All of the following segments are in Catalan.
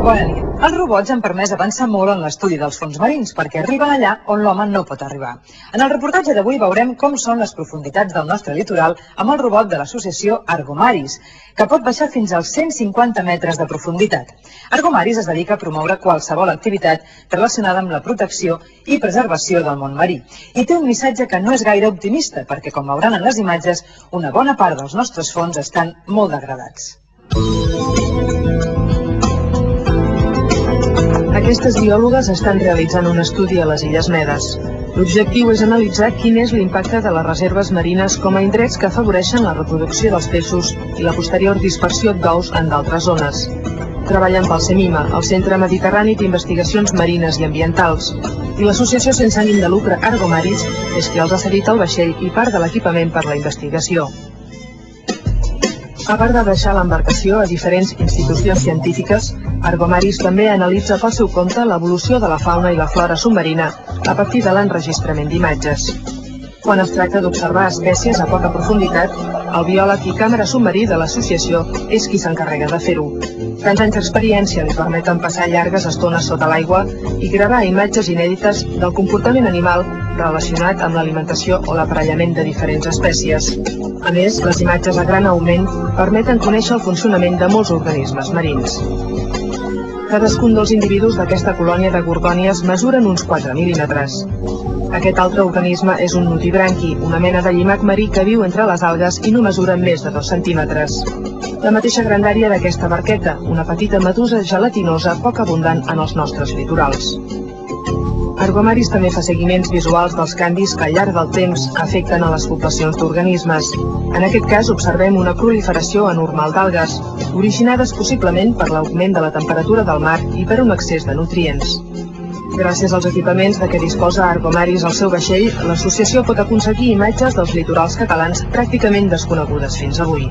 Bona nit. Els robots han permès avançar molt en l'estudi dels fons marins perquè arriben allà on l'home no pot arribar. En el reportatge d'avui veurem com són les profunditats del nostre litoral amb el robot de l'associació Argomaris, que pot baixar fins als 150 metres de profunditat. Argomaris es dedica a promoure qualsevol activitat relacionada amb la protecció i preservació del món marí. I té un missatge que no és gaire optimista perquè, com veuran en les imatges, una bona part dels nostres fons estan molt degradats. Aquestes biòlogues estan realitzant un estudi a les Illes Medes. L'objectiu és analitzar quin és l'impacte de les reserves marines com a indrets que afavoreixen la reproducció dels peixos i la posterior dispersió d'ous en d'altres zones. Treballen pel CEMIMA, el Centre Mediterrani d'Investigacions Marines i Ambientals, i l'associació sense ànim de lucre Argomaris és qui els ha cedit el vaixell i part de l'equipament per la investigació. A part de deixar l'embarcació a diferents institucions científiques, Argomaris també analitza pel seu compte l'evolució de la fauna i la flora submarina a partir de l'enregistrament d'imatges. Quan es tracta d'observar espècies a poca profunditat, el biòleg i càmera submarí de l'associació és qui s'encarrega de fer-ho. Tants anys d'experiència li permeten passar llargues estones sota l'aigua i gravar imatges inèdites del comportament animal relacionat amb l'alimentació o l'aparellament de diferents espècies. A més, les imatges a gran augment permeten conèixer el funcionament de molts organismes marins. Cadascun dels individus d'aquesta colònia de gorgònies mesuren uns 4 mil·límetres. Aquest altre organisme és un nutibranqui, una mena de llimac marí que viu entre les algues i no mesura més de 2 centímetres. La mateixa grandària d'aquesta barqueta, una petita medusa gelatinosa poc abundant en els nostres litorals. Argomaris també fa seguiments visuals dels canvis que al llarg del temps afecten a les poblacions d'organismes. En aquest cas observem una proliferació anormal d'algues, originades possiblement per l'augment de la temperatura del mar i per un excés de nutrients. Gràcies als equipaments de què disposa Argomaris al seu vaixell, l'associació pot aconseguir imatges dels litorals catalans pràcticament desconegudes fins avui.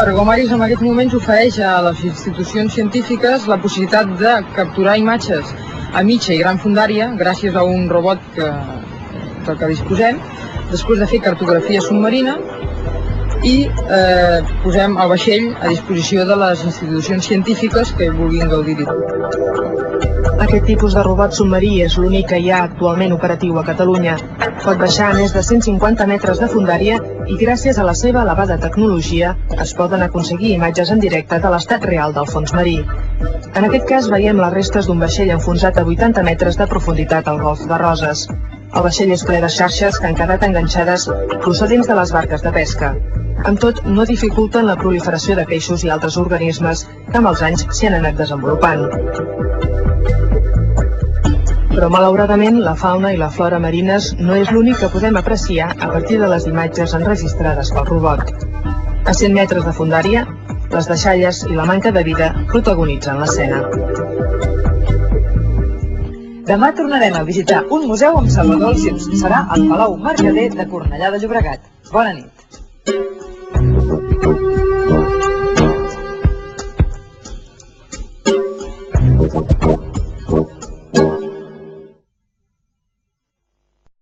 Argomaris en aquests moments ofereix a les institucions científiques la possibilitat de capturar imatges a mitja i gran fondària gràcies a un robot del que disposem, després de fer cartografia submarina i posem el vaixell a disposició de les institucions científiques que vulguin gaudir-hi. Aquest tipus de robot submarí és l'únic que hi ha actualment operatiu a Catalunya. Pot baixar a més de 150 metres de fondària i gràcies a la seva elevada tecnologia es poden aconseguir imatges en directe de l'estat real del fons marí. En aquest cas veiem les restes d'un vaixell enfonsat a 80 metres de profunditat al Golf de Roses. El vaixell és ple de xarxes que han quedat enganxades procedents de les barques de pesca. Amb tot, no dificulten la proliferació de peixos i altres organismes que amb els anys s'hi han anat desenvolupant. Però, malauradament, la fauna i la flora marines no és l'únic que podem apreciar a partir de les imatges enregistrades pel robot. A 100 metres de fondària, les deixalles i la manca de vida protagonitzen l'escena. Demà tornarem a visitar un museu amb Salvador Alsius. Serà al Palau Mercader de Cornellà de Llobregat. Bona nit.